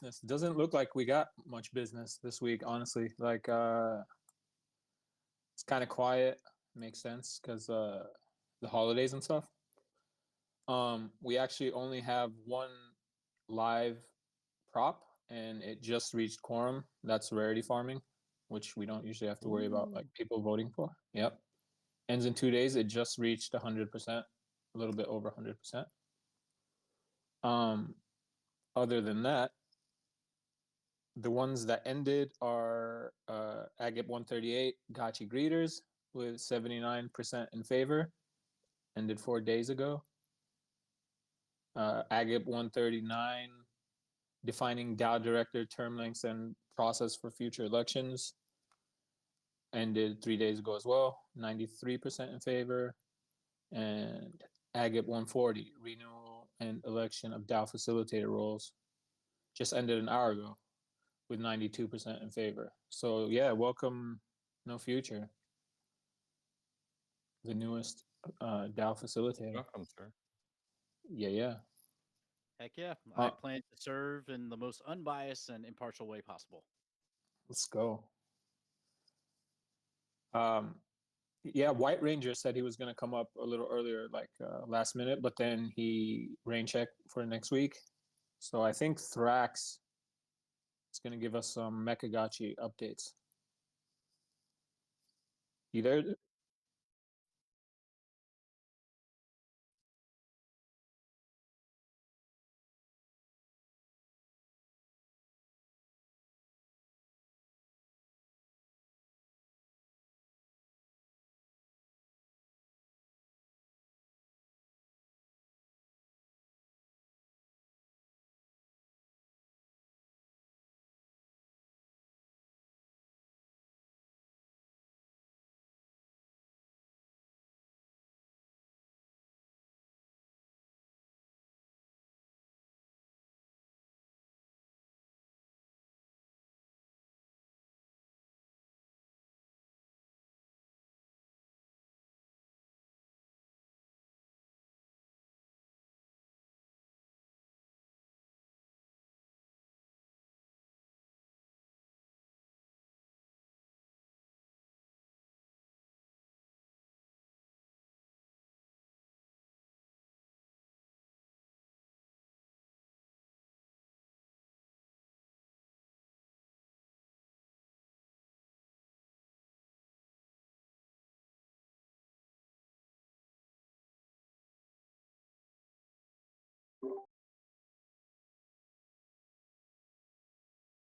This doesn't look like we got much business this week, honestly. Like, it's kind of quiet. Makes sense because the holidays and stuff. We actually only have one live prop, and it just reached quorum. That's rarity farming, which we don't usually have to worry about like Ooh. people voting for. Yep, ends in 2 days. It just reached 100%, a little bit over 100%. Um, Other than that, the ones that ended are Agate 138 Gotchi Greeters with 79% in favor, ended 4 days ago. Agate 139 Defining DAO Director Term Lengths and Process for Future Elections, ended 3 days ago as well, 93% in favor. And Agate 140 Renewal and Election of DAO Facilitator Roles, just ended an hour ago with 92% in favor. So yeah, welcome No Future, the newest DAO facilitator. Welcome, sir. Yeah, yeah. Heck yeah. I Uh, plan to serve in the most unbiased and impartial way possible. let's go. Um, yeah, White Ranger said he was going to come up a little earlier, like last minute, but then he rain checked for next week. So I think Thrax is going to give us some Mechagachi updates. You there?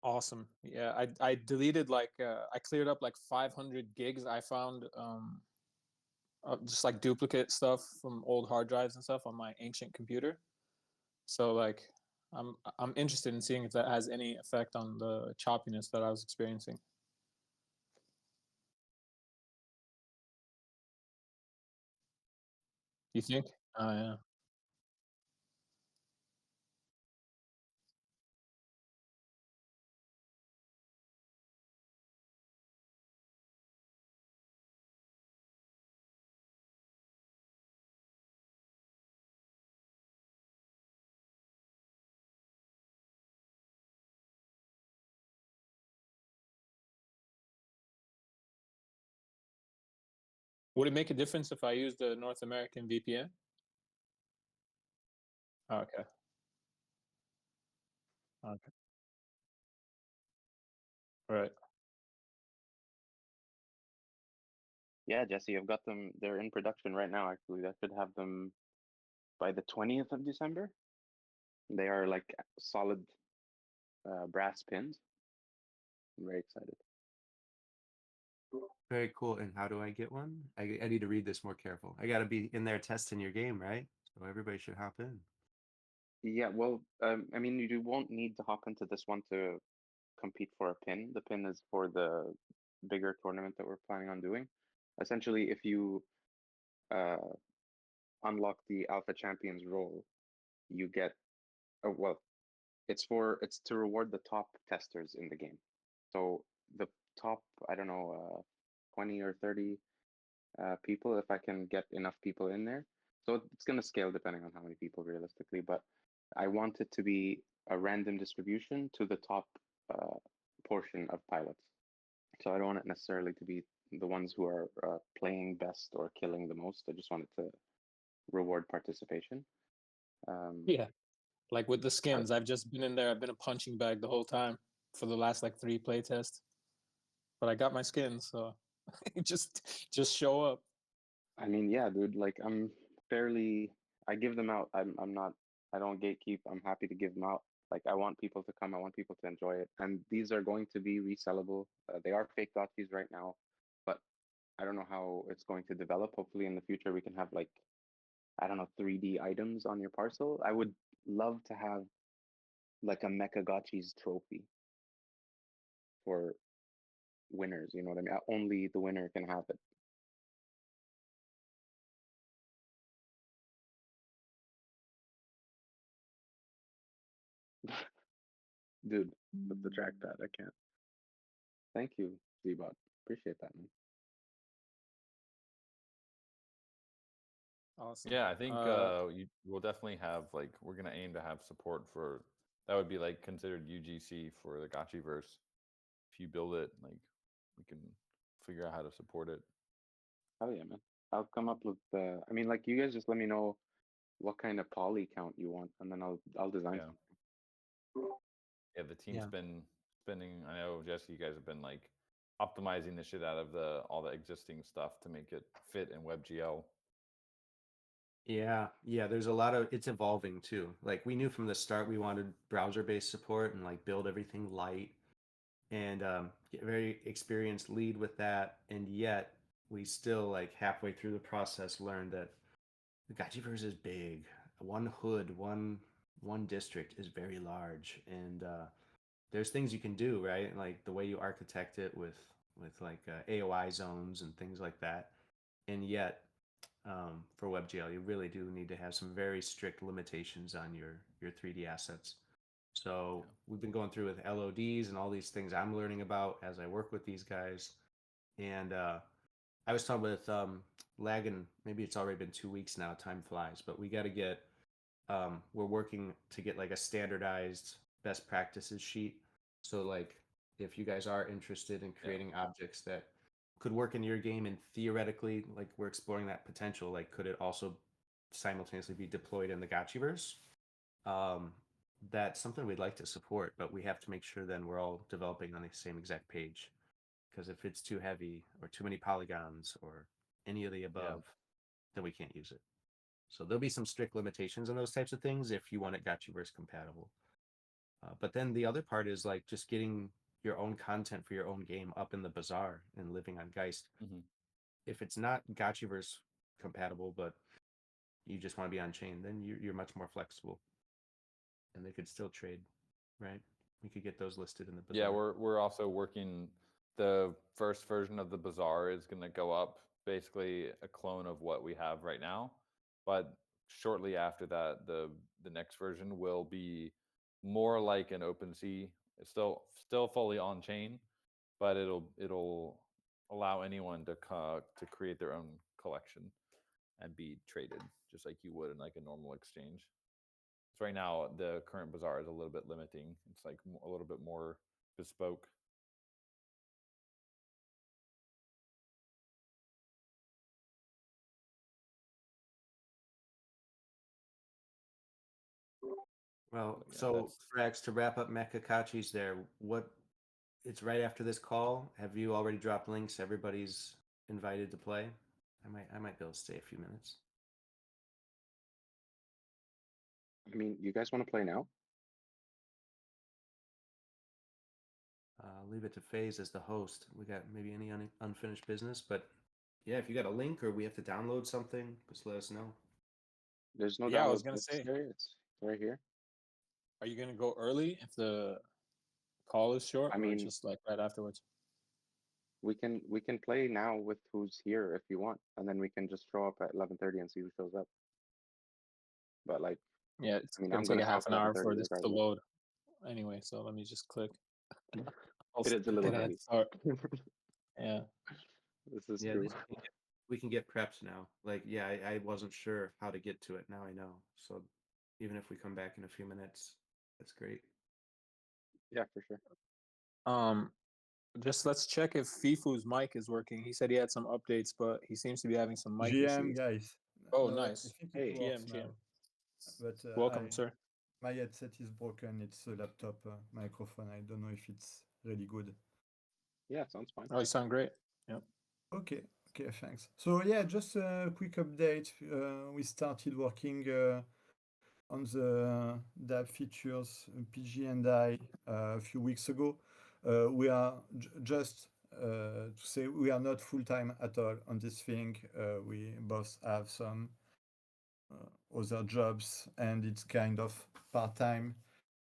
Awesome. Yeah, I deleted like I cleared up like 500 gigs. I found just like duplicate stuff from old hard drives and stuff on my ancient computer. So like I'm interested in seeing if that has any effect on the choppiness that I was experiencing. You think? Yeah. Would it make a difference if I used the North American VPN? Okay. Okay. Right. Yeah, Jesse, I've got them. They're in production right now, actually. I should have them by the 20th of December. They are like solid brass pins. I'm very excited. Very cool. And how do I get one? I need to read this more careful. I got to be in there testing your game, right? So everybody should hop in. Yeah, well, I mean, you won't need to hop into this one to compete for a pin. The pin is for the bigger tournament that we're planning on doing. Essentially, if you uh, unlock the Alpha Champions role, you get, well, it's to reward the top testers in the game. So the top, I don't know, 20 or 30 people, if I can get enough people in there. So it's going to scale depending on how many people realistically, but I want it to be a random distribution to the top portion of pilots. So I don't want it necessarily to be the ones who are playing best or killing the most. I just want it to reward participation. Yeah, like with the skins, I've just been in there. I've been a punching bag the whole time for the last like 3 play tests, but I got my skins, so just show up. I mean, yeah, dude. Like I'm fairly. I give them out. I'm not. I don't gatekeep. I'm happy to give them out. Like I want people to come. I want people to enjoy it. And these are going to be resellable. They are fake gotchis right now, but I don't know how it's going to develop. Hopefully, in the future, we can have like I don't know 3D items on your parcel. I would love to have like a Mecha Gotchis trophy for winners. You know what I mean? Only the winner can have it. Dude, with the trackpad, I can't. Thank you, Zbot. Appreciate that, man. Awesome. Yeah, I think we'll definitely have like we're gonna aim to have support for that would be like considered UGC for the Gotchiverse. If you build it, like we can figure out how to support it. Oh yeah, man. I'll come up with the. I mean, like you guys just let me know what kind of poly count you want, and then I'll design Yeah. something. Yeah, the team's Yeah. been spending. I know Jesse, you guys have been like optimizing the shit out of all the existing stuff to make it fit in WebGL. Yeah, there's a lot of it's evolving too. Like we knew from the start we wanted browser-based support and like build everything light and get very experienced lead with that. And yet we still like halfway through the process learned that the Gotchiverse is big. One hood, one district is very large, and there's things you can do, right? Like the way you architect it with like AOI zones and things like that. And yet for WebGL, you really do need to have some very strict limitations on your 3D assets. So we've been going through with LODs and all these things I'm learning about as I work with these guys. And I was talking with Lagan, maybe it's already been 2 weeks now, time flies, but we got to get, we're working to get like a standardized best practices sheet. So like if you guys are interested in creating objects that could work in your game and theoretically like we're exploring that potential, like could it also simultaneously be deployed in the Gotchiverse? That's something we'd like to support, but we have to make sure then we're all developing on the same exact page. Because if it's too heavy or too many polygons or any of the above, then we can't use it. So there'll be some strict limitations on those types of things if you want it Gotchiverse compatible. But then the other part is like just getting your own content for your own game up in the bazaar and living on Geist. Mm-hmm. If it's not Gotchiverse compatible, but you just want to be on chain, then you're much more flexible, and they could still trade, right? We could get those listed in the bazaar. Yeah, we're also working. The first version of the bazaar is going to go up, basically a clone of what we have right now, but shortly after that, the next version will be more like an OpenSea. It's still fully on chain, but it'll allow anyone to create their own collection and be traded just like you would in like a normal exchange. So right now, the current bazaar is a little bit limiting. It's like a little bit more bespoke. Well, Yeah, so Frax, to wrap up Mecha there, it's right after this call. Have you already dropped links? Everybody's invited to play. I might be able to stay a few minutes. I mean, you guys want to play now? Leave it to FaZe as the host. We got maybe any unfinished business, but yeah, if you got a link or we have to download something, just let us know. There's no Yeah, I download was gonna links say, there. It's right here. are you gonna go early if the call is short, I or mean, just like right afterwards? we can play now with who's here if you want, and then we can just show up at 11:30 and see who shows up. But like, Yeah, it's I mean, gonna I'm take gonna a show up half an at hour for 11:30 this to regardless. load. Anyway, so let me just click. I'll It is a little get a head heavy. start. Yeah. This is Yeah, true. we can get prepped now. Like, yeah, I wasn't sure how to get to it. Now I know. So even if we come back in a few minutes, That's great. Yeah, for sure. Just let's check if FIFU's mic is working. He said he had some updates, but he seems to be having some mic GM issues. guys. Oh, I nice. think Hey, it works GM. now. But Welcome, sir. my headset is broken. It's a laptop microphone. I don't know if it's really good. Yeah, sounds fine. Oh, you sound great. Yep. Okay, thanks. So yeah, just a quick update. We started working on the DApp features, PG and I, a few weeks ago. We are just to say we are not full-time at all on this thing. We both have some other jobs and it's kind of part-time.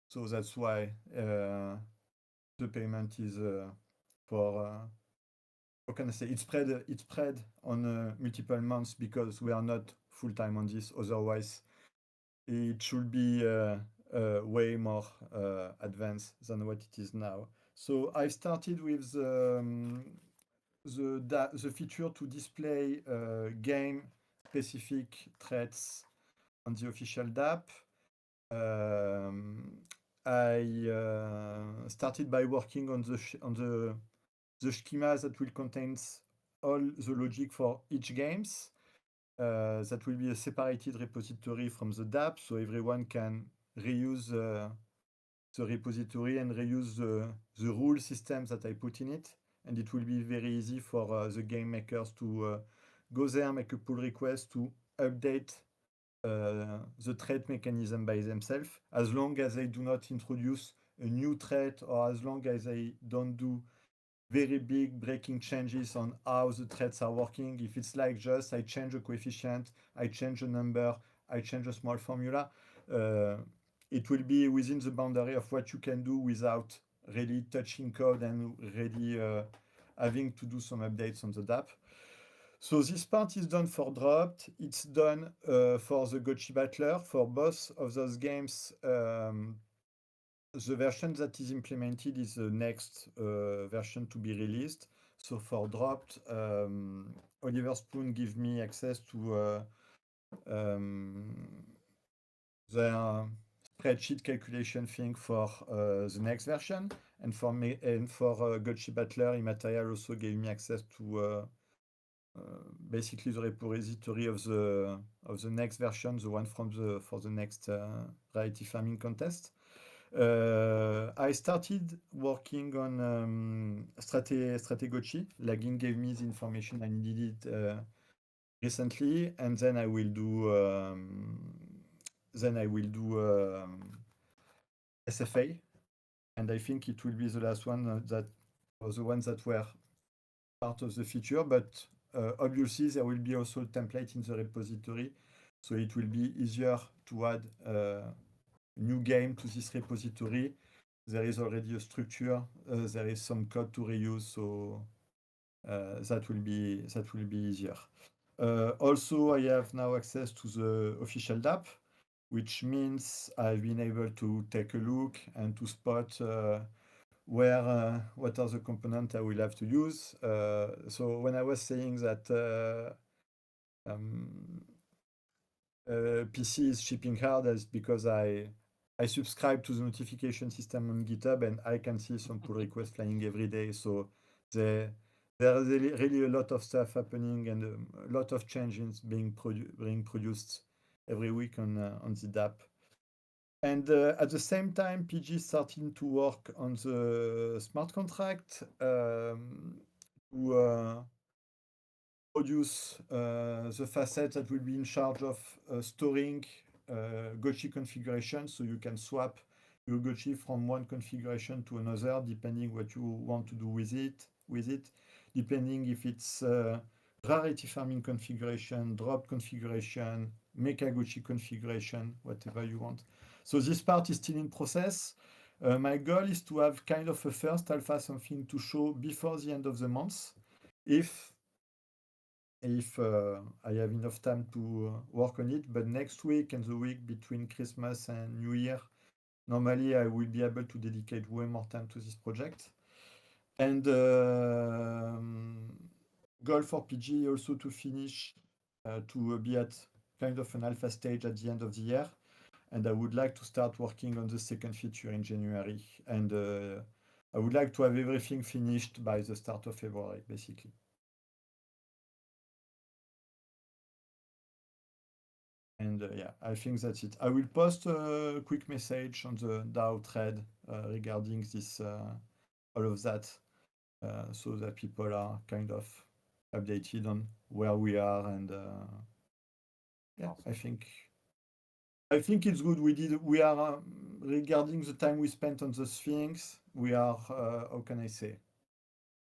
So that's why the payment is for how can I say, it's spread on multiple months because we are not full-time on this. Otherwise, it should be way more advanced than what it is now. So I started with the feature to display game-specific threats on the official DApp. I started by working on the schemas that will contain all the logic for each games. That will be a separated repository from the DApp, so everyone can reuse the repository and reuse the rule systems that I put in it. And it will be very easy for the game makers to go there, make a pull request to update the threat mechanism by themselves, as long as they do not introduce a new threat or as long as they don't do very big breaking changes on how the threads are working. If it's like just I change a coefficient, I change a number, I change a small formula, it will be within the boundary of what you can do without really touching code and really having to do some updates on the DApp. So this part is done for Dropped. It's done for the Aavegotchi Battler. For both of those games, the version that is implemented is the next version to be released. So for Dropped, Oliver Spoon gives me access to the spreadsheet calculation thing for the next version. And for Aavegotchi Battler, Immaterial also gave me access to basically the repository of the next version, the one for the next variety farming contest. I started working on Strategotchi. Lagin gave me the information I needed recently, and then I will do SFA, and I think it will be the last one that was the ones that were part of the feature, but obviously there will be also a template in the repository, so it will be easier to add new game to this repository. There is already a structure, there is some code to reuse, so that will be easier. Also, I have now access to the official DApp, which means I've been able to take a look and to spot what are the components I will have to use. So when I was saying that PC is shipping hard, that's because I subscribe to the notification system on GitHub and I can see some pull requests flying every day. So there is really a lot of stuff happening and a lot of changes being produced every week on the DApp. And at the same time, PG is starting to work on the smart contract to produce the facet that will be in charge of storing Gotchi configuration, so you can swap your Gotchi from one configuration to another depending what you want to do with it, depending if it's rarity farming configuration, drop configuration, Mecha Gotchi configuration, whatever you want. So this part is still in process. My goal is to have kind of a first alpha, something to show before the end of the month, if I have enough time to work on it. But next week and the week between Christmas and New Year, normally I will be able to dedicate way more time to this project. And goal for PG also to finish, to be at kind of an alpha stage at the end of the year. and I would like to start working on the second feature in January. And I would like to have everything finished by the start of February, basically. And yeah, I think that's it. I will post a quick message on the DAO thread regarding this, all of that, so that people are kind of updated on where we are. And yeah, Awesome. I think it's good. We are regarding the time we spent on the Sphinx. We are how can I say?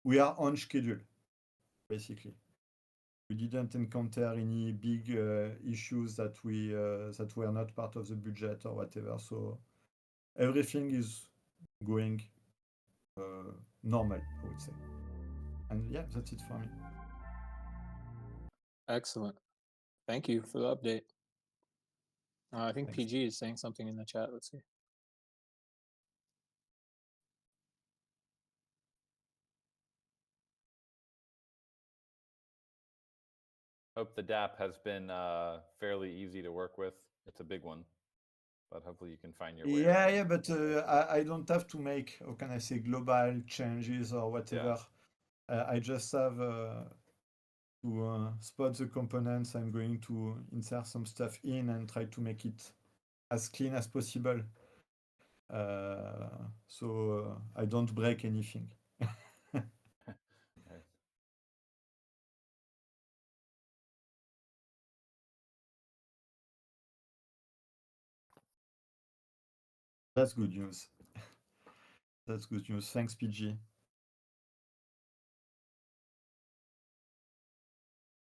We are on schedule, basically. We didn't encounter any big issues that were not part of the budget or whatever. So everything is going normal, I would say. And yeah, that's it for me. Excellent. Thank you for the update. I think Thanks. PG is saying something in the chat. Let's see. Hope the DApp has been fairly easy to work with. It's a big one, but hopefully you can find your way Yeah, around. yeah, but I don't have to make, how can I say, global changes or whatever. I just have to spot the components I'm going to insert some stuff in and try to make it as clean as possible. So I don't break anything. Right. That's good news. That's good news. Thanks, PG.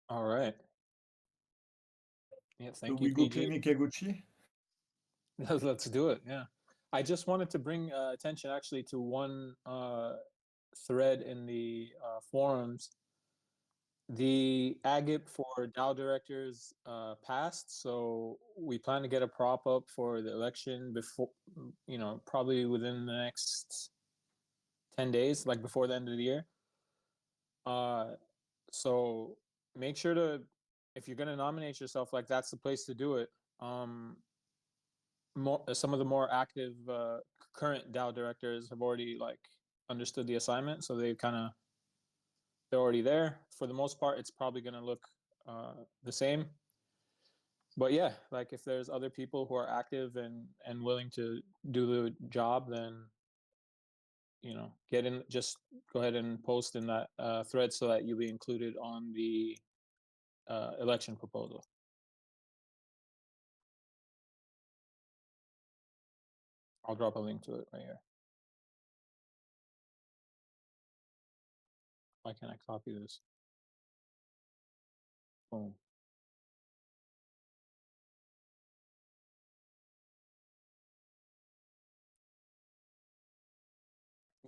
All right. Yeah, So thank we you, go play PG. Mechagochi? Let's do it. Yeah. I just wanted to bring attention actually to one thread in the forums. The agip for DAO directors passed, so we plan to get a prop up for the election before, probably within the next 10 days, like before the end of the year. So make sure to, if you're going to nominate yourself, like that's the place to do it. Some of the more active current DAO directors have already like understood the assignment, so they're already there. For the most part, it's probably going to look the same. But yeah, like if there's other people who are active and willing to do the job, then get in. Just go ahead and post in that thread so that you'll be included on the election proposal. I'll drop a link to it right here. Why can't I copy this? Boom.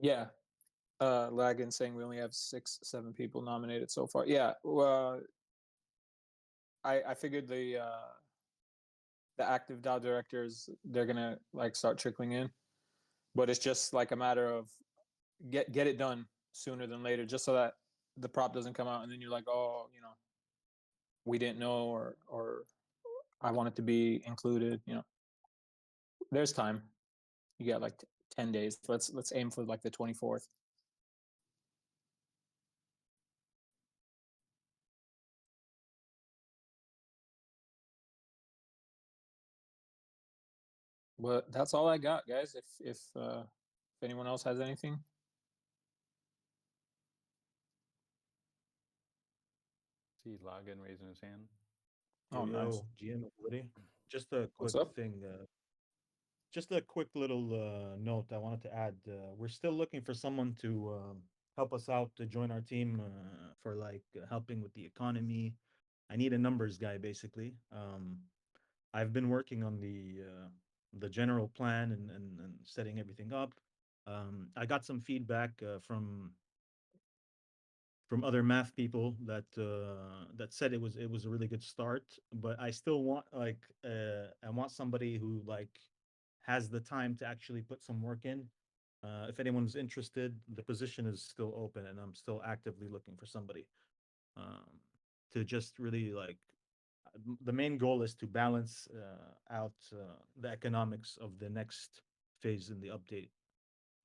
Yeah. Lagan saying we only have 6-7 people nominated so far. Yeah. Well, I figured the active DAO directors, they're gonna like start trickling in, but it's just like a matter of get it done sooner than later, just so that the prop doesn't come out and then you're like, oh, we didn't know, or I want it to be included. There's time. You got like 10 days. Let's aim for like the 24th. But that's all I got, guys. If anyone else has anything. See Logan raising his hand. Oh, Yo, nice. GM ability. Just a quick What's up? thing. Just a quick little note I wanted to add. We're still looking for someone to help us out to join our team for like helping with the economy. I need a numbers guy, basically. I've been working on the general plan and setting everything up. I got some feedback from other math people that said it was a really good start, but I still want like I want somebody who like has the time to actually put some work in. If anyone's interested, the position is still open, and I'm still actively looking for somebody to just really like the main goal is to balance out the economics of the next phase in the update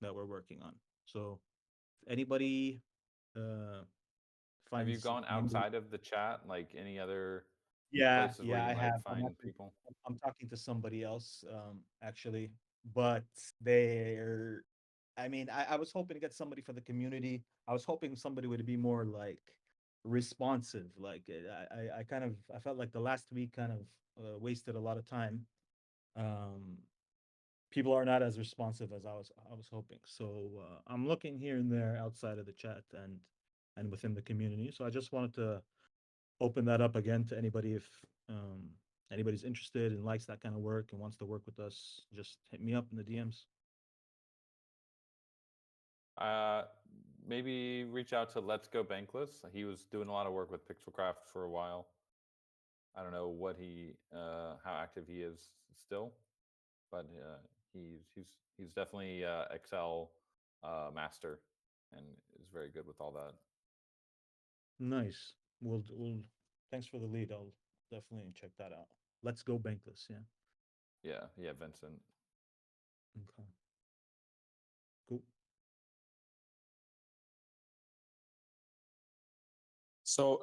that we're working on. So, if anybody Have finds you gone outside of the chat, like any other places where yeah, you I might have. find people? I'm talking to somebody else, actually, but they're. I mean, I was hoping to get somebody for the community. I was hoping somebody would be more like responsive. Like I kind of I felt like the last week kind of wasted a lot of time. Um, People are not as responsive as I was hoping. So I'm looking here and there outside of the chat and within the community. So I just wanted to open that up again to anybody if anybody's interested and likes that kind of work and wants to work with us. Just hit me up in the DMs. Maybe reach out to Let's Go Bankless. He was doing a lot of work with Pixelcraft for a while. I don't know what how active he is still, but he's definitely Excel master and is very good with all that. Nice. We'll thanks for the lead. I'll definitely check that out. Let's go Bankless. Yeah. Yeah, Vincent. Okay. Cool. So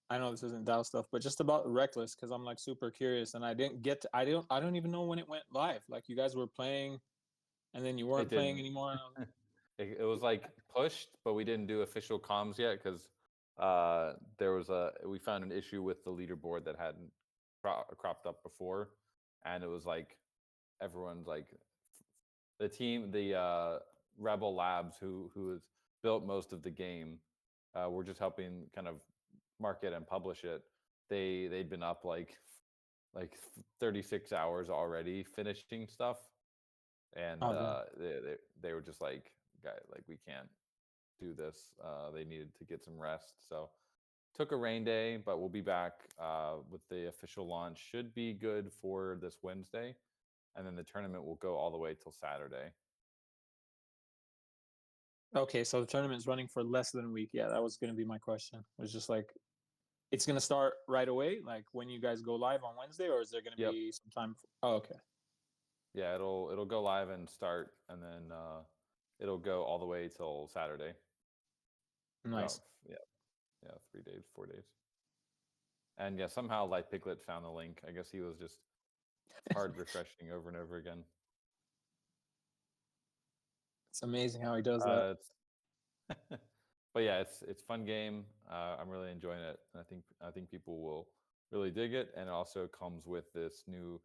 I know this isn't DAO stuff, but just about Reckless, because I'm like super curious, and I didn't get to, I don't even know when it went live. Like you guys were playing, and then you weren't playing didn't. anymore. It was like pushed, but we didn't do official comms yet because we found an issue with the leaderboard that hadn't cropped up before, and it was like everyone's like the Rebel Labs who has built most of the game. We're just helping kind of market and publish it. They'd been up like 36 hours already finishing stuff, and they were just like, guys, like we can't do this. They needed to get some rest, so took a rain day, but we'll be back with the official launch. Should be good for this Wednesday, and then the tournament will go all the way till Saturday. Okay, so the tournament's running for less than a week. Yeah, that was going to be my question. It was just like, it's going to start right away, like when you guys go live on Wednesday, or is there going to be some time? Oh, okay. Yeah, it'll go live and start, and then it'll go all the way till Saturday. Nice. Well, yeah, 3 days, 4 days. And yeah, somehow Light Piglet found the link. I guess he was just hard refreshing over and over again. It's amazing how he does that. But yeah, it's fun game. I'm really enjoying it. I think people will really dig it, and it also comes with this new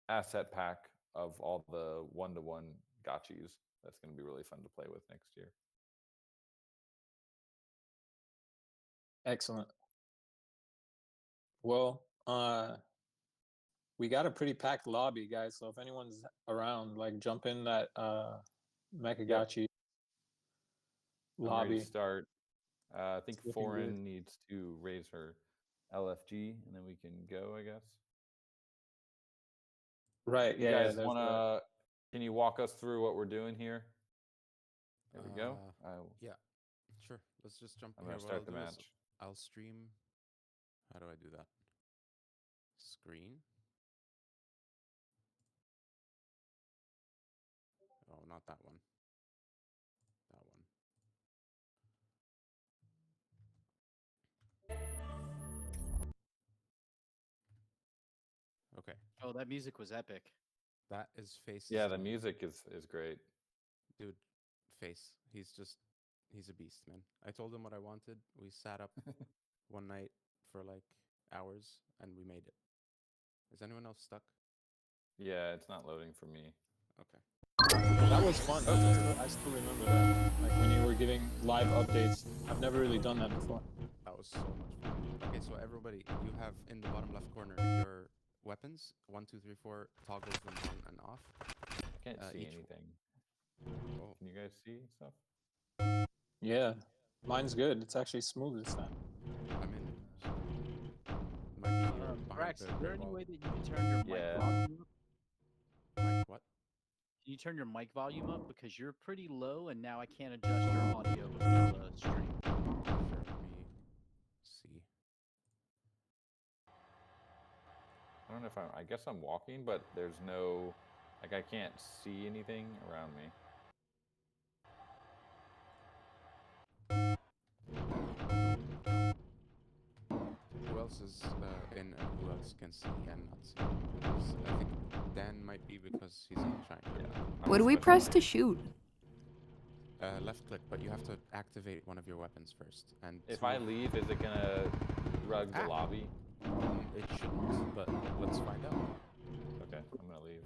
asset pack of all the one-to-one gotchis. That's going to be really fun to play with next year. Excellent. Well, we got a pretty packed lobby, guys. So if anyone's around, like jump in that Aavegotchi I'm lobby. ready to start. I think It's looking Foreign good. needs to raise her LFG, and then we can go, I guess. Right. You Yeah. guys want to? Can you walk us through what we're doing here? There we go. Yeah, sure. Let's just jump I'm here. gonna What start I'll the do is match. I'll stream. How do I do that? Screen. Oh, not that one. That one. Okay. Oh, that music was epic. That is Face. Yeah, the music is great. Dude, Face. He's a beast, man. I told him what I wanted. We sat up one night for like hours and we made it. Is anyone else stuck? Yeah, it's not loading for me. Okay. That was fun. I still remember that. Like when you were giving live updates. I've never really done that before. That was so much fun. Okay, so everybody, you have in the bottom left corner your weapons. 1, 2, 3, 4 toggles them on and off. I can't see each- anything. Oh, Can you guys see stuff? Yeah. Mine's good. It's actually smooth this time. I'm in. Might be behind Brax, is the there any wall. way that you can turn your mic Yeah. volume up? Mike, what? Can you turn your mic volume up? Because you're pretty low, and now I can't adjust your audio with the stream. Sure, let me see. around if I guess I'm walking, but there's no, like I can't see anything around me. Who else is in and who else can see and not see? 'Cause I think Dan might be because he's in China. Yeah. What do we press to shoot? Left click, but you have to activate one of your weapons first. And If to I move- leave, is it gonna rug the Ah. lobby? it shouldn't, but let's find out. Okay, I'm gonna leave.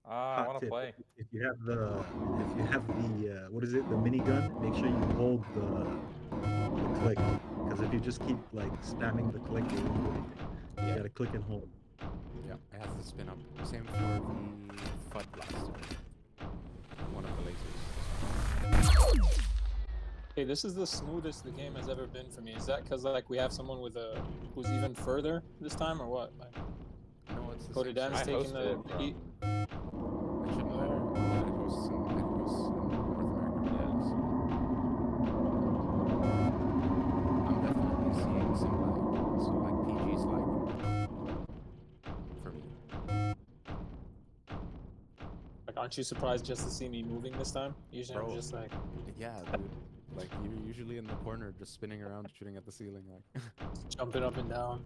I Hot want to tip, play. if you have the what is it, the minigun, make sure you hold the click, because if you just keep like spamming the click, it won't do anything. You Yeah. gotta click and hold. Yeah, it has to spin up. Same for the FUD blaster. One of the lasers. Hey, this is the smoothest the game has ever been for me. Is that because like we have someone with a who's even further this time, or what? Like, No, it's the Coda same Dan's I server. taking hosted the heat. It shouldn't matter. Yeah, it hosts in North America. Yes. I'm definitely seeing some lag. So like PG's lagging. For me. Like, aren't you surprised just to see me moving this time? Usually Bro. I'm just like Yeah, dude. Like you're usually in the corner just spinning around shooting at the ceiling like jumping up and down.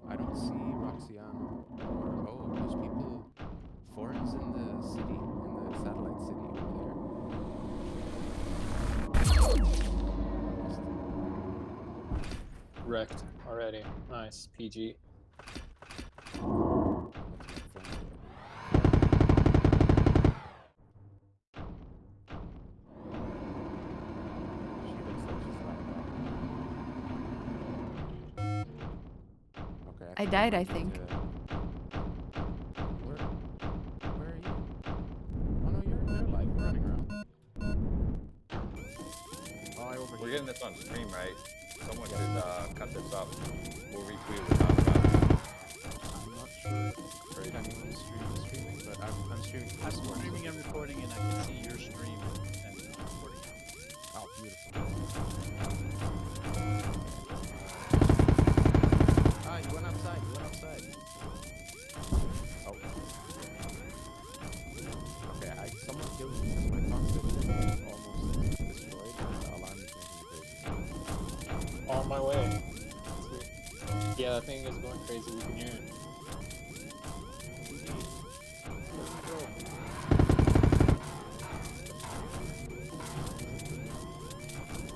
I don't see Roxiano or oh, there's people foreigners in the city, in the satellite city over there. Wrecked already. Nice. PG. That's my friend. She looks like she's lagging out. Okay. I died, I need think. to- Where are you? Oh no, you're alive. You're running around. Oh, I We're overheated. getting this on stream, right? Someone should cut this up. We'll retweet it. Talk about it. I'm not sure if anyone's streaming, but I'm streaming. I'm Discord, so- streaming and recording, and I can see your stream and recording. Oh, beautiful. Ah, you went outside. You went outside. Oh. Okay, someone killed me because my cockpit is almost destroyed and the alarm is making me crazy. On my way. Sweet. Yeah, that thing is going crazy. We can hear it.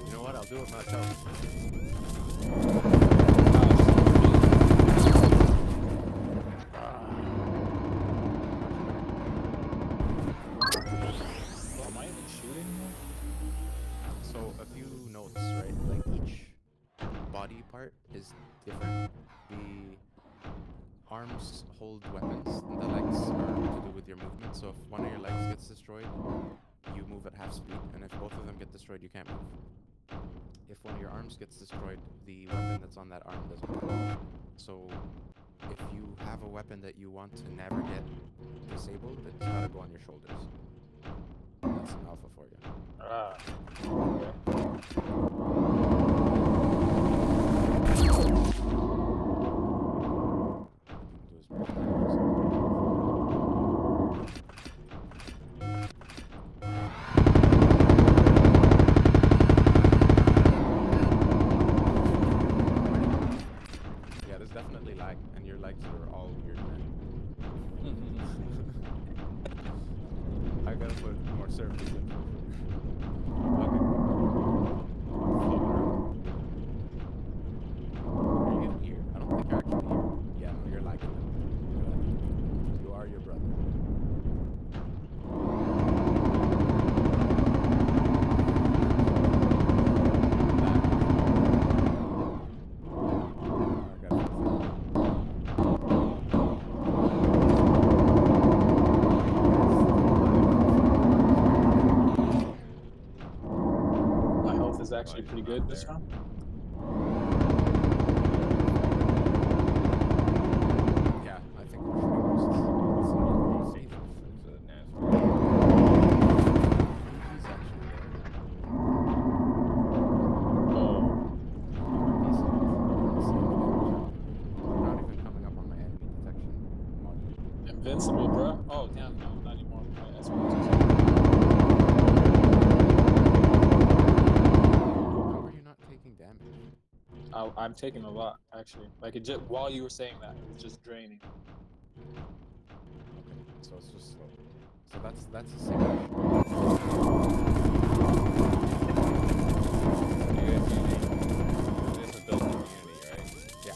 You know what? I'll do it myself. Am I even shooting? So a few notes, right? Like each body part is different. The arms hold weapons, and the legs are to do with your movement. So if one of your legs gets destroyed, you move at half speed, and if both of them get destroyed, you can't move. If one of your arms gets destroyed, the weapon that's on that arm doesn't move. So if you have a weapon that you want to never get disabled, it's gotta go on your shoulders. That's an alpha for you. Ah. Okay. I can do as much damage as I want. Yeah, there's definitely lag, and your legs are all weird, man. I gotta put more surface in. Okay. Are you here? I don't think you're actually here. Yeah, no, you're lagging. You are your brother. I gotta fix it. My health is actually he's pretty not good this there. round. Yeah, I think we're shooting Fix it, nasty. He's actually there. Oh. You are decent. Oh, damn, no, not anymore. My S1 How are you not taking damage? I'm taking a lot, actually. Like, it just, while you were saying that, it was just draining. Okay, so it's just slow. So that's a sick issue. This is built in Unity, right? Yeah.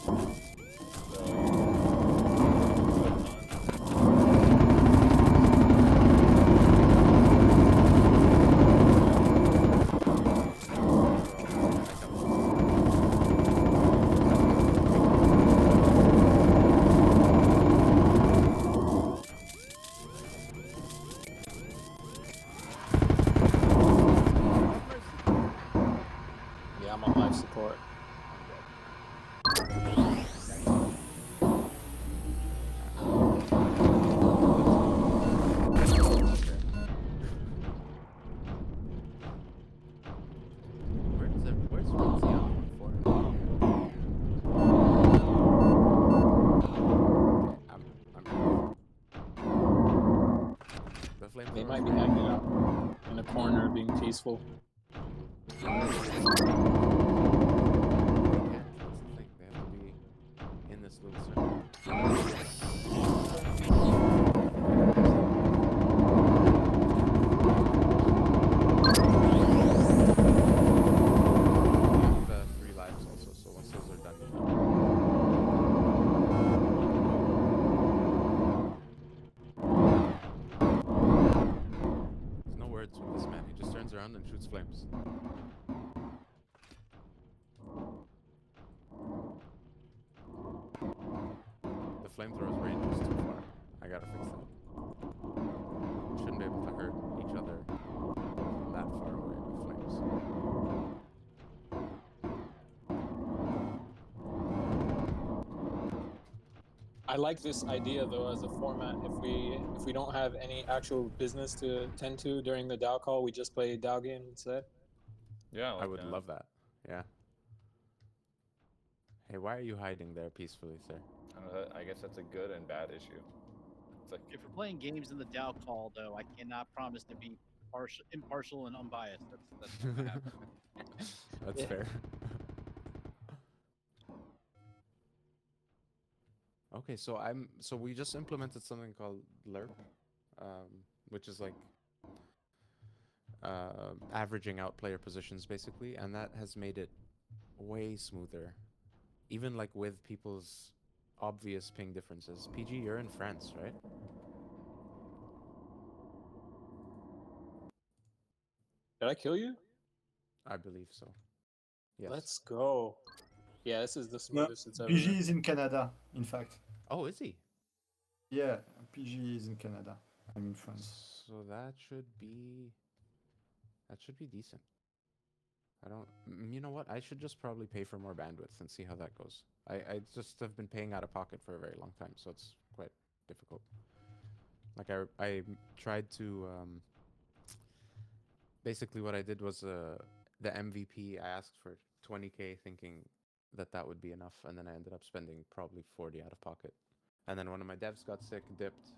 Yeah, I'm on life support. Where's the other one for? The flamethrower. They might be hanging out in a corner being peaceful. They can't. That's the thing. They have to be in this little circle. You have 3 lives also, so once those are done, you're done. There's no words with this man. He just turns around and shoots flames. The flamethrower's range is too far. I gotta fix that. Shouldn't be able to hurt each other from that far away with flames. I like this idea though as a format. If we don't have any actual business to tend to during the DAO call, we just play DAO game instead. Yeah, I would love that. Yeah. Hey, why are you hiding there peacefully, sir? I don't know, I guess that's a good and bad issue. It's like If we're playing games in the DAO call, though, I cannot promise to be impartial and unbiased. That's not gonna happen. That's Yeah. fair. Okay, so we just implemented something called lerp, which is like averaging out player positions basically, and that has made it way smoother, even like with people's obvious ping differences. PG, you're in France, right? Did I kill you? I believe so. Yes. Let's go. Yeah, this is the No, smoothest it's ever PG been. is in Canada, in fact. Oh, is he? Yeah, PG is in Canada. I'm in France. So that should be decent. I don't. You know what? I should just probably pay for more bandwidth and see how that goes. I just have been paying out of pocket for a very long time, so it's quite difficult. Like I tried to basically what I did was the MVP. I asked for 20K, thinking that would be enough, and then I ended up spending probably 40 out of pocket. And then one of my devs got sick, dipped.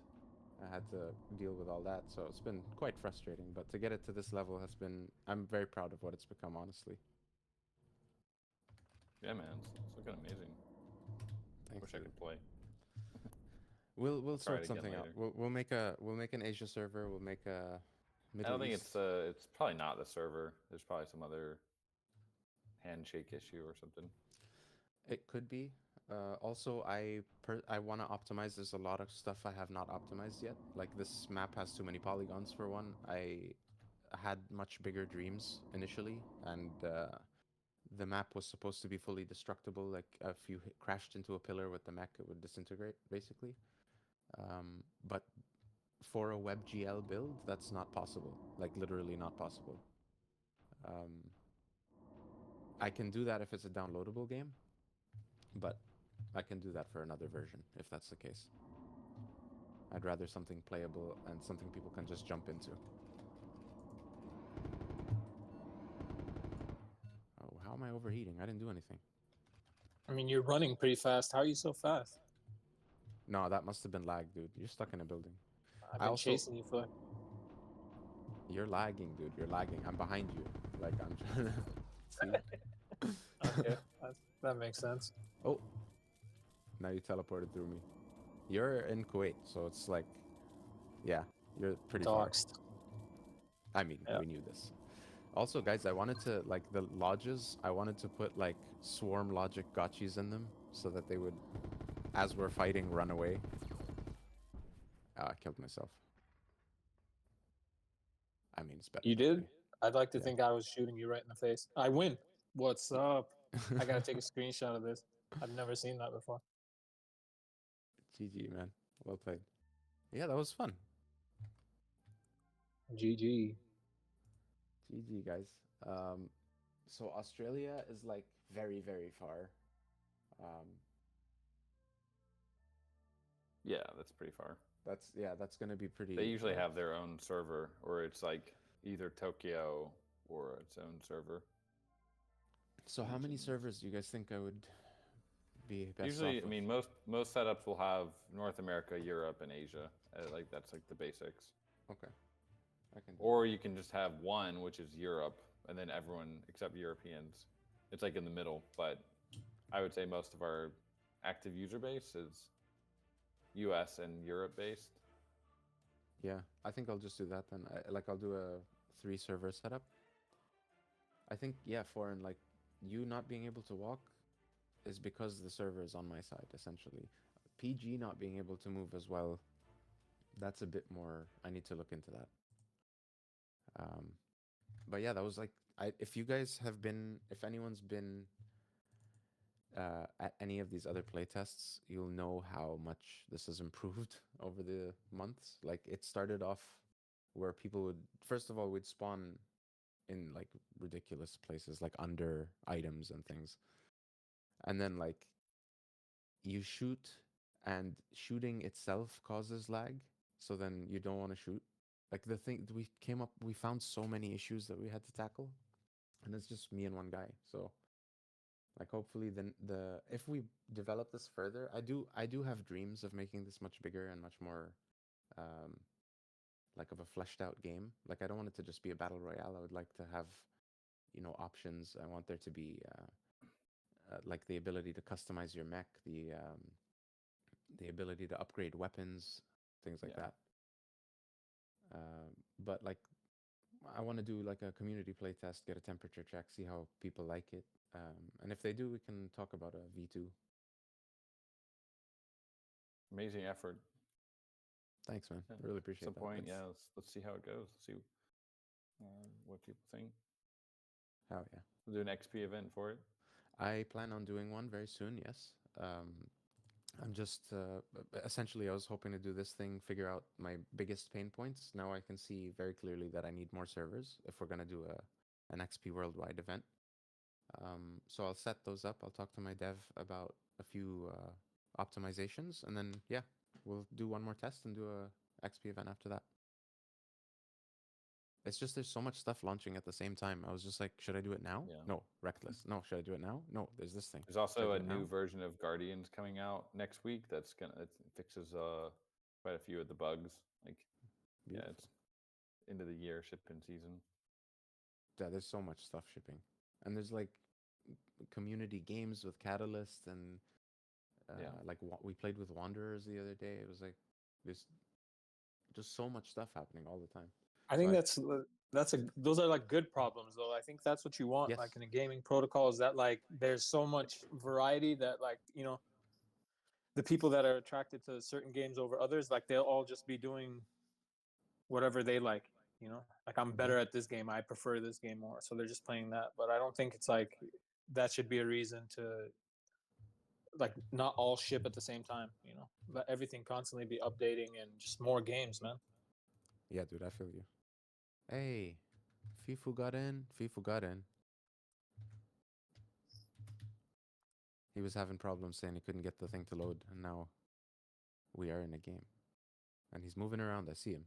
I had to deal with all that, so it's been quite frustrating. But to get it to this level has been. I'm very proud of what it's become, honestly. yeah, man, it's looking amazing. Thanks, Wish I dude. could play. We'll Try it sort again something out. later. We'll make an Asia server. We'll make a Middle I don't think East. it's probably not the server. There's probably some other handshake issue or something. It could be. Also, I want to optimize. There's a lot of stuff I have not optimized yet. Like this map has too many polygons for one. I had much bigger dreams initially, and the map was supposed to be fully destructible. Like if you crashed into a pillar with the mech, it would disintegrate basically. But for a WebGL build, that's not possible. Like literally not possible. I can do that if it's a downloadable game, but I can do that for another version if that's the case. I'd rather something playable and something people can just jump into. Oh, how am I overheating? I didn't do anything. I mean, you're running pretty fast. How are you so fast? No, that must have been lag, dude. You're stuck in a building. been also chasing you for. you're lagging, dude. You're lagging. I'm behind you. Like I'm trying to see. Okay, that makes sense. Oh, now you teleported through me. You're in Kuwait, so it's like, yeah, you're pretty far. Doxed. I mean, Yeah. we knew this. Also, guys, I wanted to, like, the lodges, I wanted to put, like, swarm logic gotchis in them so that they would, as we're fighting, run away. I killed myself. I mean, it's better. You than did? me. I'd like to Yeah. think I was shooting you right in the face. I win. What's up? I gotta take a screenshot of this. I've never seen that before. GG, man. Well played. Yeah, that was fun. GG. GG, guys. So Australia is, like, very, very far. Yeah, that's pretty far. That's gonna be pretty. They usually have their own server, or it's like either Tokyo or its own server. So how many servers do you guys think I would be best Usually, off I with? mean, most setups will have North America, Europe, and Asia. Like that's like the basics. Okay. I can. Or you can just have one, which is Europe, and then everyone except Europeans. It's like in the middle, but I would say most of our active user base is US and Europe based. Yeah, I think I'll just do that then. I'll do a 3 server setup. I think, yeah, foreign, like, you not being able to walk is because the server is on my side, essentially. PG not being able to move as well, that's a bit more, I need to look into that. But yeah, that was like, if you guys have been, if anyone's been at any of these other playtests, you'll know how much this has improved over the months. Like, it started off where people would, first of all, we'd spawn in, like, ridiculous places, like under items and things. And then, like, you shoot, and shooting itself causes lag, so then you don't want to shoot. Like, the thing, we found so many issues that we had to tackle, and it's just me and one guy. So, like, hopefully then if we develop this further, I do have dreams of making this much bigger and much more like of a fleshed out game. Like, I don't want it to just be a battle royale. I would like to have, options. I want there to be like the ability to customize your mech, the ability to upgrade weapons, things like that. But, like, I want to do like a community playtest, get a temperature check, see how people like it, and if they do, we can talk about a V2. Amazing effort. Thanks, man. Yeah. I really appreciate At that. some point, yeah. Let's see how it goes. Let's see what people think. Oh yeah. We'll do an XP event for it. I plan on doing one very soon. Yes. I'm just essentially, I was hoping to do this thing, figure out my biggest pain points. Now I can see very clearly that I need more servers if we're gonna do an XP worldwide event. So I'll set those up. I'll talk to my dev about a few optimizations, and then yeah, we'll do one more test and do a XP event after that. It's just there's so much stuff launching at the same time. I was just like, should I do it now? Yeah. No, reckless. No, should I do it now? No, there's this thing. There's also a Should I do it new now? version of Guardians coming out next week. It fixes quite a few of the bugs. Like, yeah, Beautiful. it's end of the year shipping season. Yeah, there's so much stuff shipping, and there's like community games with Catalyst, and like we played with Wanderers the other day. It was like there's just so much stuff happening all the time. I think those are like good problems though. I think that's what you want, Yes. like in a gaming protocol, is that like there's so much variety that, like, the people that are attracted to certain games over others, like they'll all just be doing whatever they like. Like, I'm better at this game, I prefer this game more, so they're just playing that. But I don't think it's like that should be a reason to, like, not all ship at the same time. Let everything constantly be updating and just more games, man. Yeah, dude, I feel you. Hey, FIFU got in. FIFU got in. He was having problems saying he couldn't get the thing to load, and now we are in a game. And he's moving around. I see him.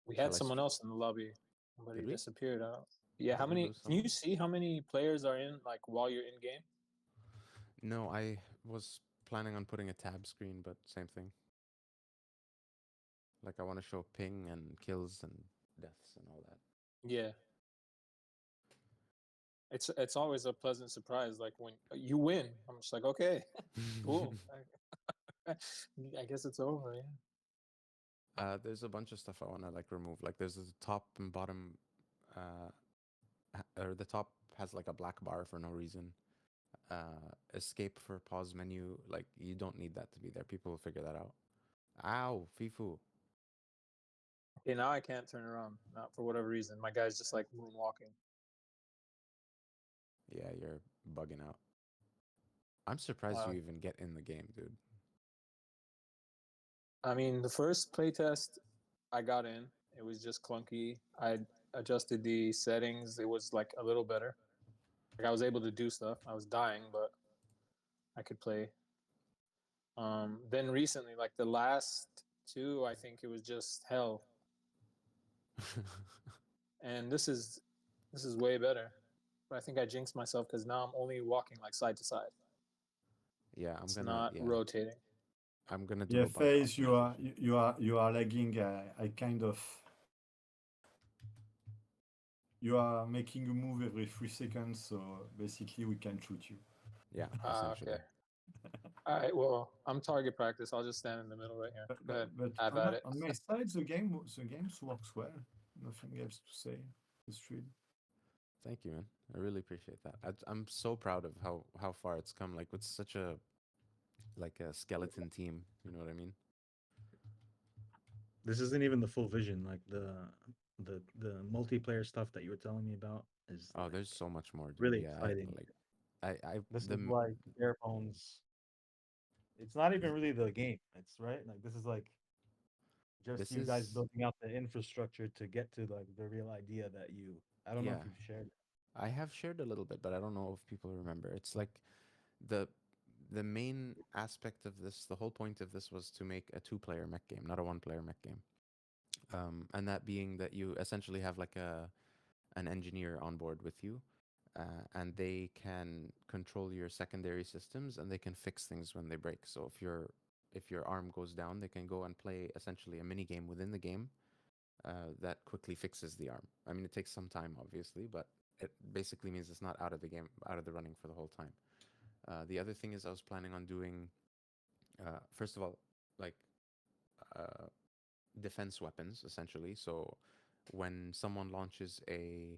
We Shall had I someone else in the lobby, but Did he we? disappeared. Yeah, how Did we many? lose Can you someone? see how many players are in like while you're in game? No, I was planning on putting a tab screen, but same thing. Like I want to show ping and kills and deaths and all that. Yeah, it's always a pleasant surprise. Like when you win, I'm just like, okay, cool. I guess it's over. Yeah. There's a bunch of stuff I want to like remove. Like there's the top and bottom, or the top has like a black bar for no reason. Escape for pause menu, like you don't need that to be there. People will figure that out. Ow, Fifu. Okay, now I can't turn around. Not for whatever reason. My guy's just like moonwalking. Yeah, you're bugging out. I'm surprised you even get in the game, dude. I mean, the first playtest I got in, it was just clunky. I adjusted the settings. It was like a little better. Like I was able to do stuff. I was dying, but I could play. Then recently, like the last two, I think it was just hell. And this is way better. But I think I jinxed myself because now I'm only walking like side to side. Yeah, It's not rotating. I'm gonna do Yeah, a bug Phase, off. you are lagging. I kind of you are making a move every 3 seconds, so basically we can shoot you. Yeah, Okay. essentially. All right. Well, I'm target practice. I'll just stand in the middle right here. Go ahead. But Have at it. on my side, the games works well. Nothing else to say. It's true. Thank you, man. I really appreciate that. I'm so proud of how far it's come. Like with such a skeleton team. You know what I mean? This isn't even the full vision. Like the multiplayer stuff that you were telling me about is Oh, like, there's so much more, dude. really Yeah, exciting. I This the is like bare bones. It's not even really the game. It's right. Like this is like just This you guys is- building out the infrastructure to get to like the real idea that you. I don't know if Yeah. you've shared it. I have shared a little bit, but I don't know if people remember. It's like the the main aspect of this, the whole point of this was to make a two-player mech game, not a one-player mech game. And that being that you essentially have like an engineer on board with you, and they can control your secondary systems and they can fix things when they break. So if your arm goes down, they can go and play essentially a mini game within the game that quickly fixes the arm. I mean, it takes some time, obviously, but it basically means it's not out of the game, out of the running for the whole time. The other thing is I was planning on doing, first of all, like uh, defense weapons, essentially. So when someone launches a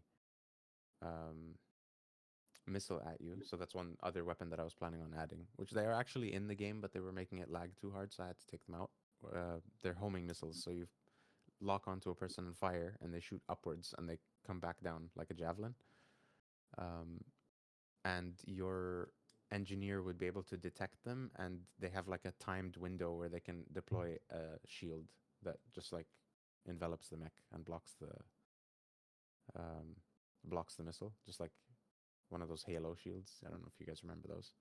missile at you, so that's one other weapon that I was planning on adding, which they are actually in the game, but they were making it lag too hard, so I had to take them out. They're homing missiles, so you lock onto a person and fire, and they shoot upwards, and they come back down like a javelin. And your engineer would be able to detect them, and they have like a timed window where they can deploy a shield that just like envelops the mech and blocks the missile, just like one of those Halo shields. I don't know if you guys remember those.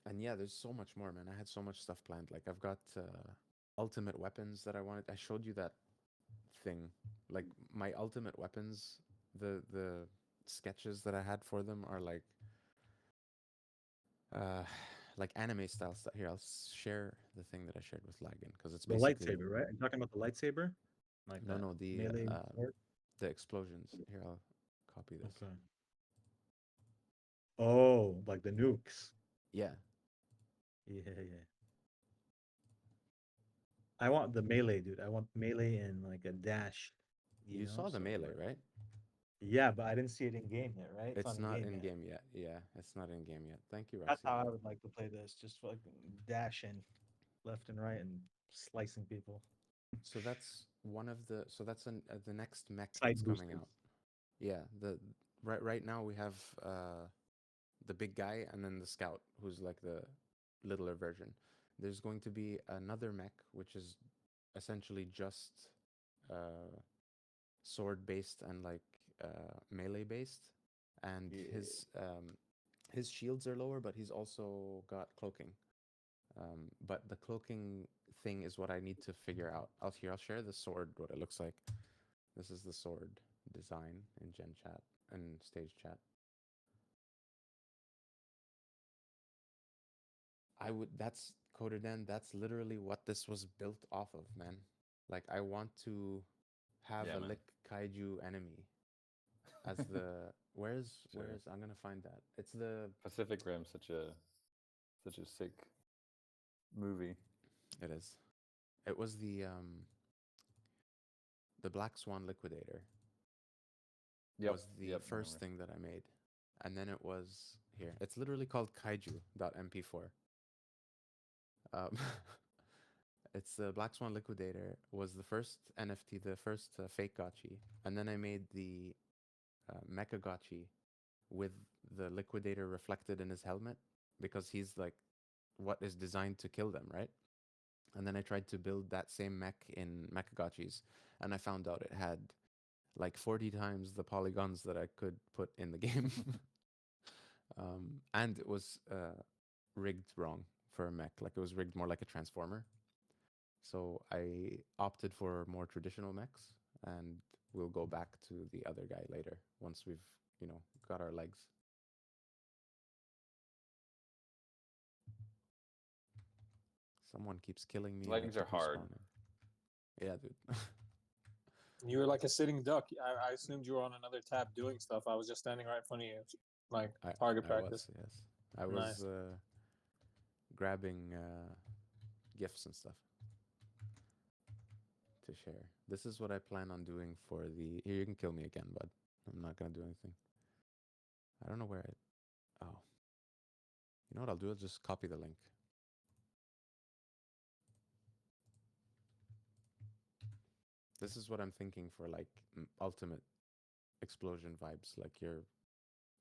And yeah, there's so much more, man. I had so much stuff planned. Like I've got ultimate weapons that I wanted. I showed you that thing. Like my ultimate weapons, the sketches that I had for them are uh like anime style stuff. Here, I'll share the thing that I shared with Lagan because it's The basically lightsaber, right? I'm talking about the lightsaber, like that no melee sword? the explosions. Here, I'll copy this. Okay. Oh, like the nukes. Yeah, Yeah, yeah. I want the melee, dude. I want melee and like a dash. you Know, saw the so, melee, like- right? Yeah, but I didn't see it in game yet, right? It's not in yet. game yet. Yeah, it's not in game yet. Thank you, That's how Roxy. I would like to play this. Just like dashing left and right and slicing people. So that's one of the the next mech Side that's coming boosters. out. Yeah, the right now we have the big guy and then the scout who's like the littler version. There's going to be another mech which is essentially just sword based and like melee based, and his shields are lower, but he's also got cloaking. But the cloaking thing is what I need to figure out. I'll share the sword, what it looks like. This is the sword design in Gen Chat and Stage Chat. That's coded in. That's literally what this was built off of, man. Like, I want to have Yeah, a man. lick kaiju enemy as the where's Sure. I'm gonna find that. It's the Pacific Rim, such a sick movie. it is. It was the Black Swan Liquidator Yep. was the Yep. I first remember. thing that I made. And then it was here. It's literally called kaiju.mp4. Um, it's the Black Swan Liquidator was the first NFT, the first fake gotchi. And then I made the Mecha gotchi with the Liquidator reflected in his helmet because he's like what is designed to kill them, right? And then I tried to build that same mech in Mecha gotchis, and I found out it had like 40 times the polygons that I could put in the game. And it was rigged wrong for a mech. Like it was rigged more like a transformer. So I opted for more traditional mechs, and we'll go back to the other guy later once we've, got our legs. Someone keeps killing me. And they Legs are keep hard. respawning. Yeah, dude. You were like a sitting duck. I assumed you were on another tab doing stuff. I was just standing right in front of you, like target I practice. was, yes. I was Nice. grabbing gifts and stuff to share. This is what I plan on doing for the. Here, you can kill me again, bud. I'm not gonna do anything. I don't know where I. Oh. You know what I'll do? I'll just copy the link. This is what I'm thinking for like ultimate explosion vibes, like your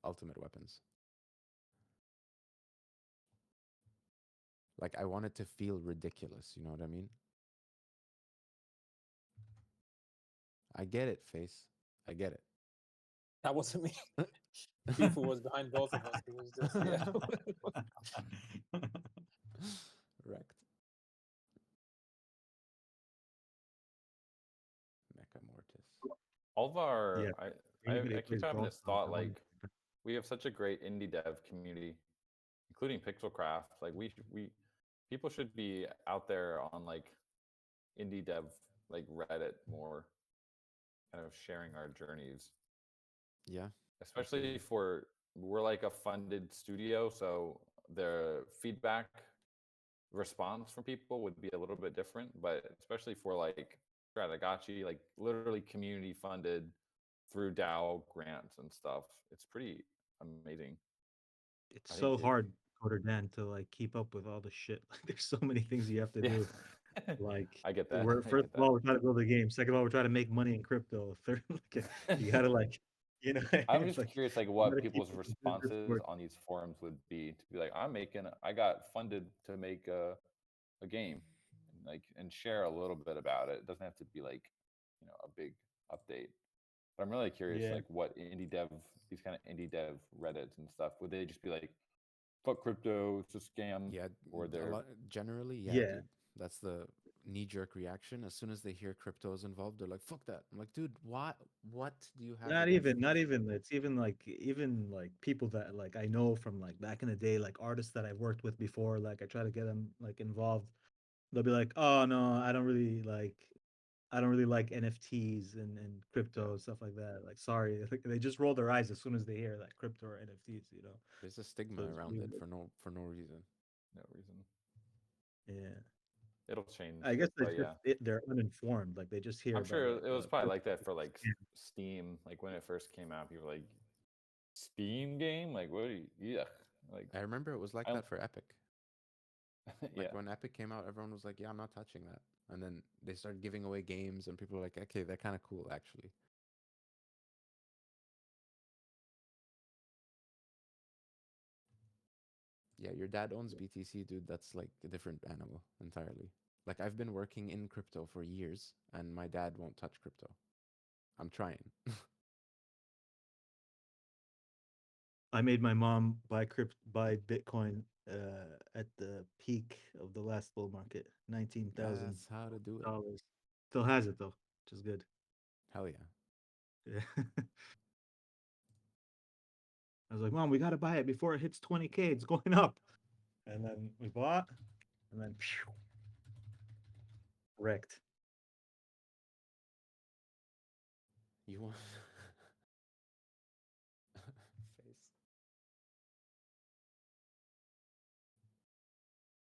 ultimate weapons. Like I want it to feel ridiculous, you know what I mean? I get it, Face. I get it. That wasn't me. People was behind both of us. It was just yeah. Wrecked. Mecha Mortis. All of our, Yeah, I anybody keep plays having Brawl this Stars, thought I want like we have such a great indie dev community, including Pixelcraft. Like we people should be out there on like indie dev like Reddit more, kind of sharing our journeys. Yeah. Especially for we're like a funded studio, so the feedback response from people would be a little bit different. But especially for like Strategachi, like literally community funded through DAO grants and stuff, it's pretty amazing. It's I so think hard, Coder Dan, to like keep up with all the shit. Like, there's so many things you have to do. Like, I get that. we're I first get of all, we're trying to build a game. Second of all, we're trying to make money in crypto. Third, like, you gotta like, I'm it's just like curious, like you what gotta keep people's up with the responses Discord. on these forums would be to be like, I got funded to make a game, and like and share a little bit about it. It doesn't have to be like, a big update. But I'm really curious, Yeah. like what indie dev, these kind of indie dev Reddits and stuff, would they just be like, fuck crypto, it's a scam? Yeah, Or a they're lot generally, yeah, Yeah. dude. That's the knee-jerk reaction. As soon as they hear crypto is involved, they're like, "Fuck that!" I'm like, "Dude, what do you have?" Not even. It's even like people that like I know from like back in the day, like artists that I've worked with before. Like I try to get them like involved. They'll be like, "Oh no, I don't really like NFTs and crypto and stuff like that." Like, sorry, like, they just roll their eyes as soon as they hear like crypto or NFTs. There's a So stigma it's around it weird. for no reason. no reason. Yeah, It'll change, I guess but yeah, they're uninformed. Like they just hear I'm about sure like it was probably like that crypto. for like Steam. Like when it first came out, people were like, Steam game, like what? Yeah, like I remember it was like I that for Epic. yeah. Like when Epic came out, everyone was like, "Yeah, I'm not touching that." And then they started giving away games, and people were like, "Okay, they're kind of cool, actually." Yeah, your dad owns BTC, dude. That's like a different animal entirely. Like I've been working in crypto for years, and my dad won't touch crypto. I'm trying. I made my mom buy Bitcoin at the peak of the last bull market, $19,000. That's how to do it. Still has it though, which is good. Hell yeah. Yeah. I was like, Mom, we gotta buy it before it hits 20K. It's going up. And then we bought, and then phew, wrecked. You want face.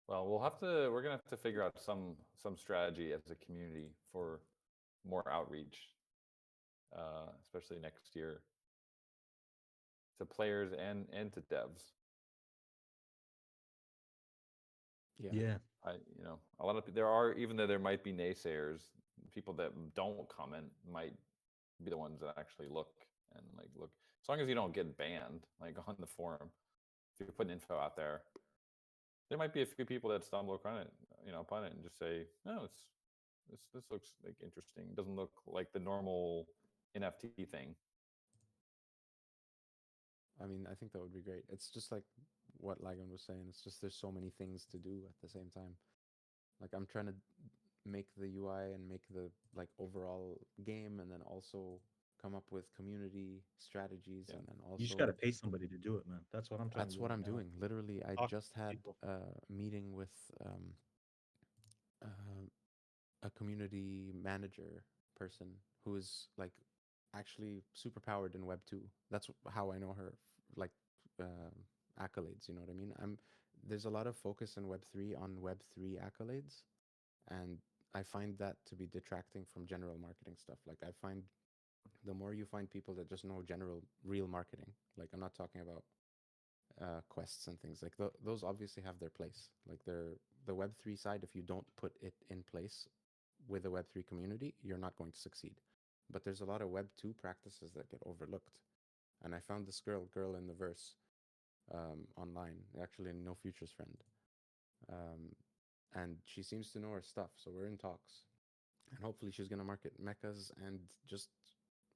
Well, we're gonna have to figure out some strategy as a community for more outreach, especially next year, to players and to devs. Yeah. Yeah. A lot of there are, even though there might be naysayers, people that don't comment might be the ones that actually look and like look. As long as you don't get banned, like on the forum, if you're putting info out there, there might be a few people that stumble upon it, upon it and just say, "No, this looks like interesting. It doesn't look like the normal NFT thing." I mean, I think that would be great. It's just like what Lagan was saying. It's just there's so many things to do at the same time. Like I'm trying to make the UI and make the like overall game, and then also come up with community strategies, Yeah. and then You just also gotta pay somebody to do it, man. That's what I'm trying to that's do what right I'm now. doing. Literally, I Talk to just had people. a meeting with uh, a community manager person who is like actually super powered in Web 2. That's how I know her, like accolades. You know what I mean? There's a lot of focus in Web 3 on Web 3 accolades, and I find that to be detracting from general marketing stuff. Like I find the more you find people that just know general real marketing, like I'm not talking about quests and things like those obviously have their place. Like the Web3 side, if you don't put it in place with the Web3 community, you're not going to succeed. But there's a lot of Web2 practices that get overlooked. And I found this girl in the verse online, actually No Future's friend. And she seems to know her stuff, so we're in talks. And hopefully she's gonna market mechas and just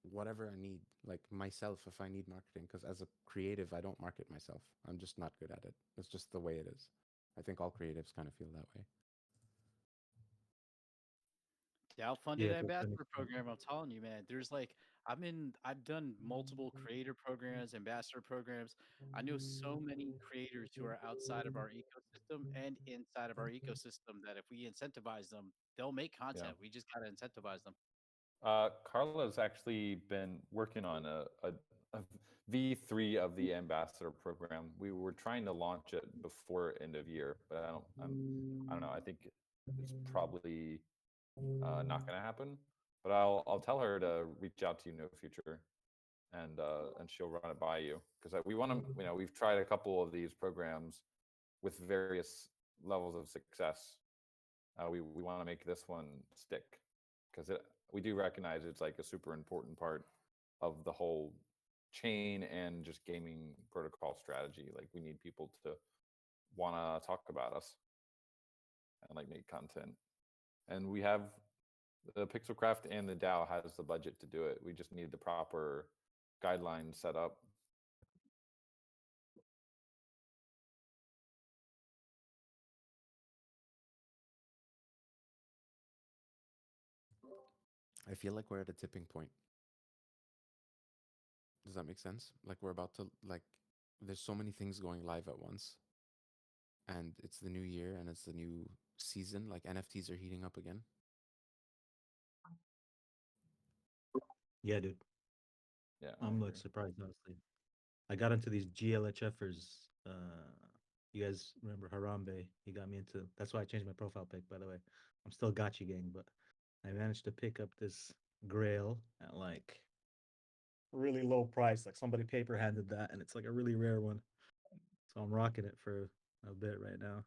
whatever I need, like myself if I need marketing, because as a creative, I don't market myself. I'm just not good at it. It's just the way it is. I think all creatives kind of feel that way. DAO funded Yeah, to a certain ambassador extent. program. I'm telling you, man. There's like I've done multiple creator programs, ambassador programs. I know so many creators who are outside of our ecosystem and inside of our ecosystem that if we incentivize them, they'll make content. We just gotta incentivize them. Carla's actually been working on a V3 of the ambassador program. We were trying to launch it before end of year, but I don't know. I think it's probably not going to happen. But I'll tell her to reach out to you in the future, and she'll run it by you, because we want to. We've tried a couple of these programs with various levels of success. We want to make this one stick, because we do recognize it's like a super important part of the whole chain and just gaming protocol strategy. Like we need people to want to talk about us and like make content. And we have the Pixelcraft and the DAO has the budget to do it. We just need the proper guidelines set up. I feel like we're at a tipping point. Does that make sense? Like we're about to there's so many things going live at once. And it's the new year and it's the new season. Like NFTs are heating up again. Yeah, dude. Yeah, I'm like surprised, honestly. I got into these GLHFers. You guys remember Harambe? He got me into. That's why I changed my profile pic, by the way. I'm still Gotchi gang, but I managed to pick up this Grail at like really low price. Like somebody paper handed that, and it's like a really rare one. So I'm rocking it for a bit right now.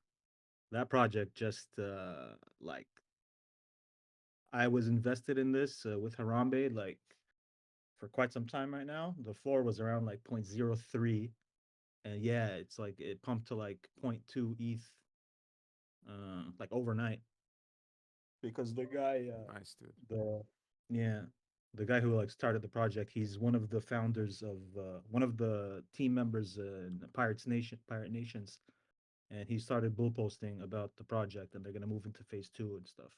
That project just like I was invested in this with Harambe like for quite some time right now. The floor was around like 0.03, and yeah, it's like it pumped to like 0.2 ETH like overnight because the guy Nice, dude. the yeah the guy who like started the project, he's one of the founders of one of the team members in Pirate Nations, and he started bull posting about the project, and they're gonna move into phase 2 and stuff.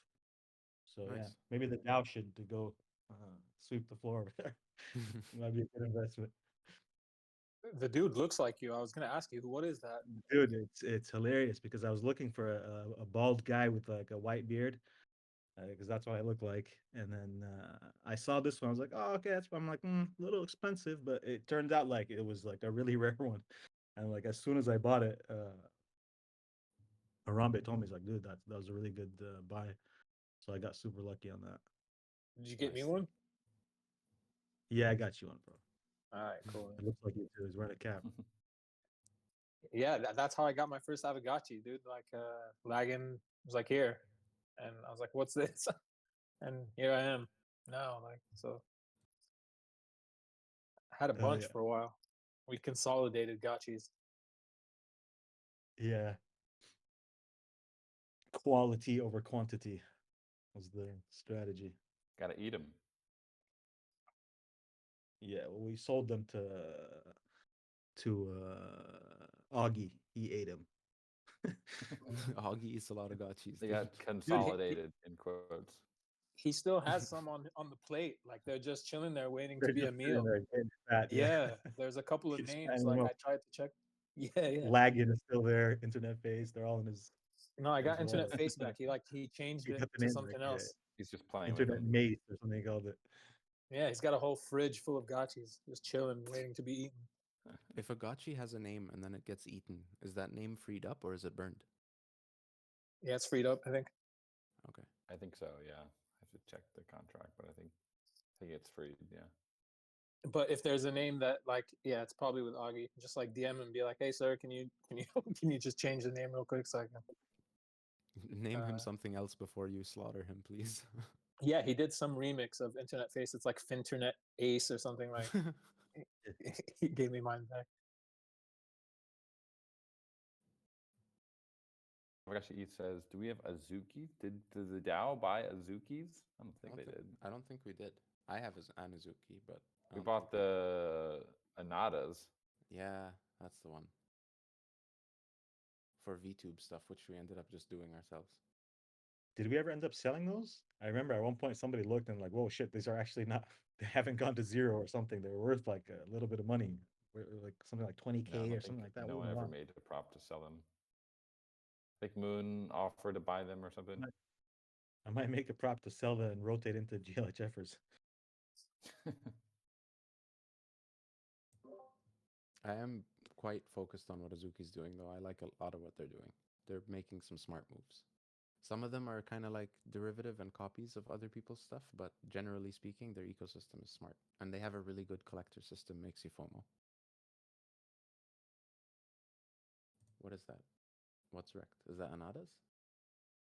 So yeah, Nice. maybe the DAO should to go sweep the floor over there. Might be a good investment. The dude looks like you. I was gonna ask you, what is that? Dude, it's hilarious because I was looking for a bald guy with like a white beard because that's what I look like. And then I saw this one. I was like, oh, okay, that's. I'm like, a little expensive, but it turned out like it was like a really rare one. And like as soon as I bought it, Harambe told me, he's like, dude, that was a really good buy. So I got super lucky on that. Did you get me Nice. one? Yeah, I got you one, bro. All right, cool. It looks like you too. He's wearing a cap. Yeah, that's how I got my first Aavegotchi, dude. Like, Laggin was like, here, and I was like, what's this? And here I am now. Like, so I had a Hell bunch yeah. for a while. We consolidated gotchis. Yeah. Quality over quantity was the strategy. Gotta eat them. Yeah, well, we sold them to Augie. He ate them. Augie eats a lot of gotchis. They dude. got consolidated in quotes. He still has some on the plate. Like they're just chilling there waiting to They're be a just sitting meal. there getting fat, Yeah, there's a couple of He's names. fanning Like them I up. tried to check. Yeah, yeah. Lagging is still there. Internet phase. They're all in his. No, I got his internet wallet. face back. He changed He it got the to name something back, yeah. else. He's just playing with Internet them. mace or something he called it. Yeah, he's got a whole fridge full of gotchis, just chilling, waiting to be eaten. If a gotchi has a name and then it gets eaten, is that name freed up or is it burned? Yeah, it's freed up, I think. Okay. I think so. Yeah, I have to check the contract, but I think it's freed. Yeah. But if there's a name that like, yeah, it's probably with Augie. Just like DM and be like, hey sir, can you can you just change the name real quick so I can Name him something else before you slaughter him, please. Yeah, he did some remix of Internet Face. It's like Finternet Ace or something like. He gave me mine back. Aavegotchi says, "Do we have Azuki? Did the DAO buy Azukis? I don't think they did. I don't think we did. I have Anazuki, but I We don't bought think the Anadas. Yeah, that's the one. For VTube stuff, which we ended up just doing ourselves. Did we ever end up selling those? I remember at one point somebody looked and like, whoa, shit, these are actually not. They haven't gone to zero or something. They're worth like a little bit of money, like something like 20K No, I don't or think something like that. no one ever made a prop to sell them. I think Moon offered to buy them or something. I might make a prop to sell them and rotate into GLHFers. I am quite focused on what Azuki's doing, though. I like a lot of what they're doing. They're making some smart moves. Some of them are kind of like derivative and copies of other people's stuff, but generally speaking, their ecosystem is smart. And they have a really good collector system, makes you FOMO. What is that? What's wrecked? Is that Anadas?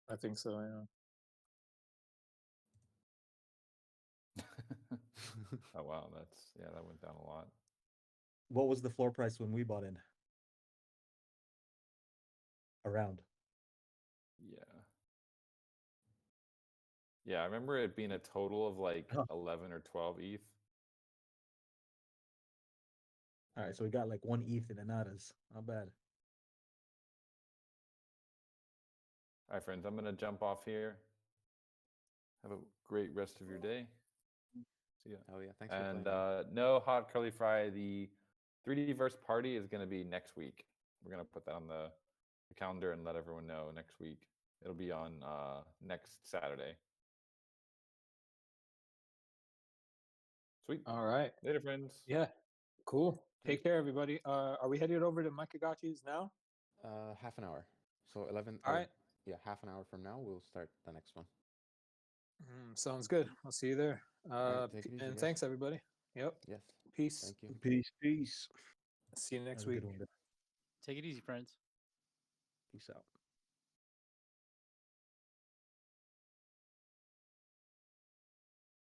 I think so, yeah. Oh wow, that went down a lot. What was the floor price when we bought in? Around. Yeah, I remember it being a total of like 11 or 12 ETH. All right, so we got like 1 ETH in Anadas. Not bad. All right, friends, I'm gonna jump off here. Have a great rest of your day. See ya. Oh yeah, thanks for And playing. no hot curly fry. The 3D verse party is gonna be next week. We're gonna put that on the calendar and let everyone know next week. It'll be on next Saturday. Sweet. All right. Later, friends. Yeah. Cool. Take care, everybody. Are we headed over to Aavegotchi's now? Half an hour. So 11. All right. Yeah, half an hour from now, we'll start the next one. Sounds good. I'll see you there. Right, take it easy, And guys. thanks, everybody. Yep. Yes. Peace. Thank you. Peace. See you next Have a week. good one. Take it easy, friends. Peace out.